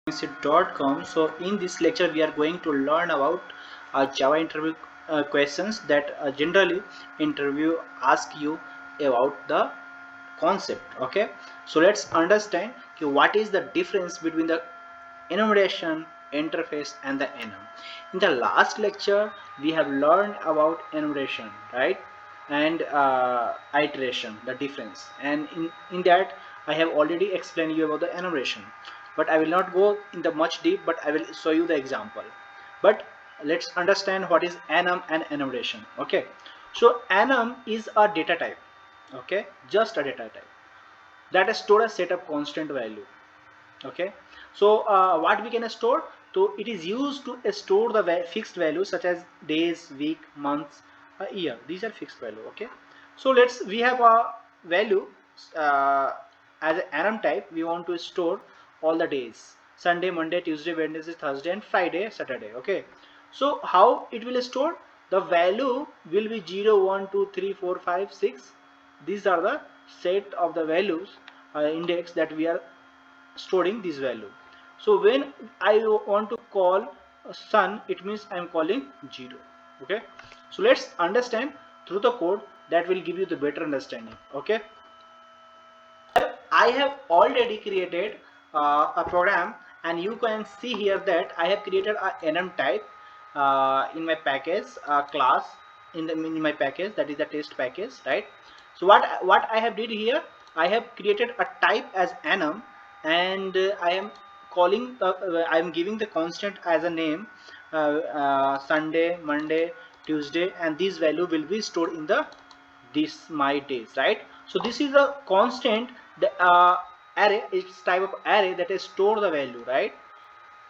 It.com. So in this lecture we are going to learn about Java interview questions that generally interview ask you about the concept. Okay, so let's understand what is the difference between the enumeration, interface and the enum. In the last lecture we have learned about enumeration, right, and iteration, the difference, and in that I have already explained you about the enumeration, but I will not go in the much deep, but I will show you the example. But let's understand what is enum and enumeration. Okay, so enum is a data type, okay, just a data type that store a set of constant value. Okay, so what we can store, so it is used to store the fixed values such as days, week, months, a year. These are fixed value. Okay, so we have a value uh, as an enum type. We want to store all the days: Sunday, Monday, Tuesday, Wednesday, Thursday and Friday, Saturday. Okay, so how it will store? The value will be 0, 1, 2, 3, 4, 5, 6. These are the set of the values, index that we are storing this value. So when I want to call sun, it means I am calling 0. Okay, so let's understand through the code that will give you the better understanding. Okay, I have already created a program, and you can see here that I have created a enum type in my package class, in my package, that is the test package, right? So what I have did here, I have created a type as enum, and I am calling I am giving the constant as a name, Sunday, Monday, Tuesday, and this value will be stored in the this my days, right? So this is a constant, the array, it's type of array that is store the value, right?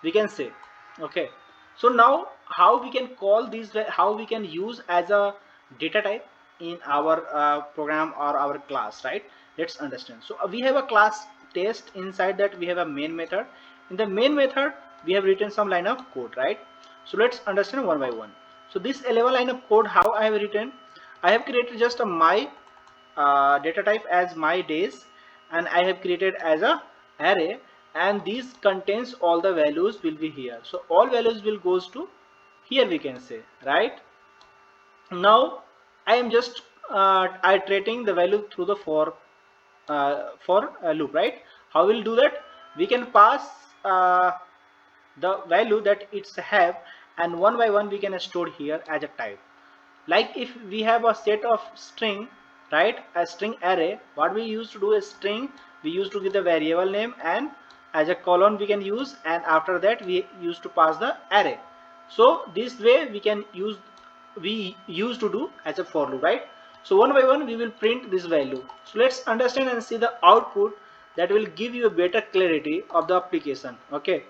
We can say. Okay, so now how we can call these, how we can use as a data type in our program or our class, right? Let's understand. So we have a class test. Inside that we have a main method. In the main method we have written some line of code, right? So let's understand one by one. So this 11 line of code, how I have written, I have created just a my data type as my days, and I have created as a array, and this contains all the values will be here. So all values will goes to here, we can say, right? Now I am just iterating the value through the for loop, right? How we'll do that? We can pass the value that it's have, and one by one we can store here as a type. Like if we have a set of string, right, a string array, what we used to do is string, we used to give the variable name, and as a colon we can use, and after that we used to pass the array. So this way we used to do as a for loop, right? So one by one we will print this value. So let's understand and see the output that will give you a better clarity of the application. Okay,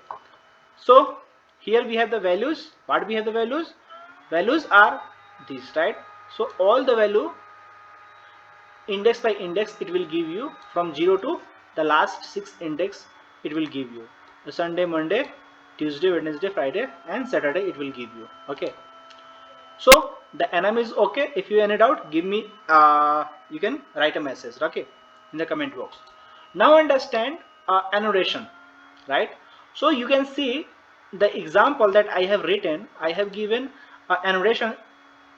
so here we have the values. What we have the values? Values are these, right? So all the value index by index it will give you from 0 to the last 6 index. It will give you the Sunday, Monday, Tuesday, Wednesday, Friday and Saturday it will give you. Okay, so the enum is okay. If you any doubt, give me you can write a message, okay, in the comment box. Now understand annotation, right? So you can see the example that I have written. I have given annotation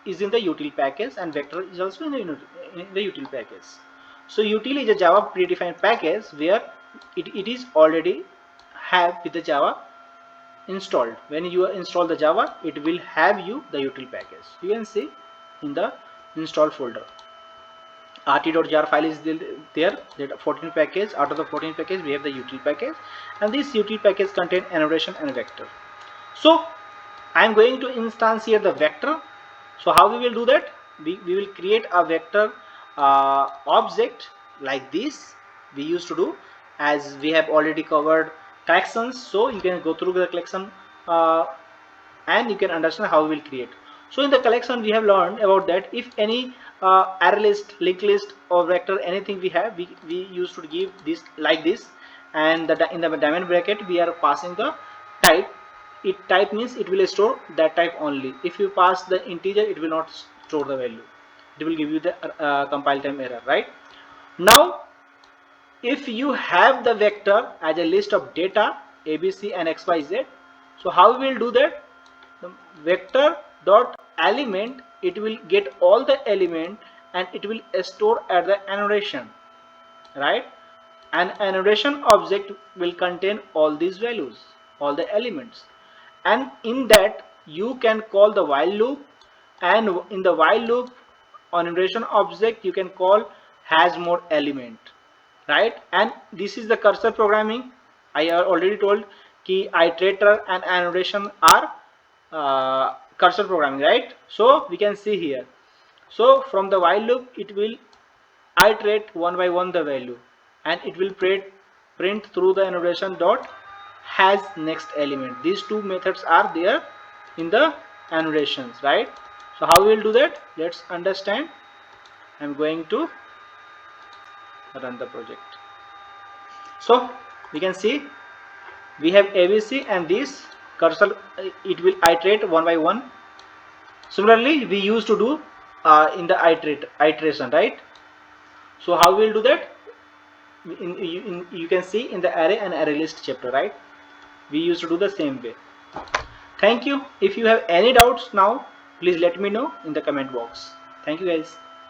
is in the util package, and vector is also in the util package. So util is a Java predefined package where it is already have with the Java installed. When you install the Java, it will have you the util package. You can see in the install folder rt.jar file is there, that 14 package. Out of the 14 package we have the util package, and this util package contain annotation and vector. So I am going to instantiate the vector. So how we will do that? We will create a vector object like this. We used to do, as we have already covered collections, so you can go through the collection and you can understand how we will create. So in the collection we have learned about that if any array list, linked list or vector, anything we have, we used to give this like this, and in the diamond bracket we are passing the type. It type means it will store that type only. If you pass the integer, it will not store the value. It will give you the compile time error, right? Now if you have the vector as a list of data, ABC and XYZ. So how we will do that? The vector dot element, it will get all the element and it will store at the annotation, right? An annotation object will contain all these values, all the elements, and in that you can call the while loop, and in the while loop annotation object you can call has more element, right? And this is the cursor programming. I have already told key iterator and annotation are cursor programming, right? So we can see here, so from the while loop it will iterate one by one the value, and it will print through the annotation dot has next element. These two methods are there in the annotations, right? So how we will do that, let's understand. I'm going to run the project. So we can see we have ABC and this cursor, it will iterate one by one. Similarly we used to do in the iteration, right? So how we will do that, you can see in the array and array list chapter, right? We used to do the same way. Thank you. If you have any doubts now, please let me know in the comment box. Thank you guys.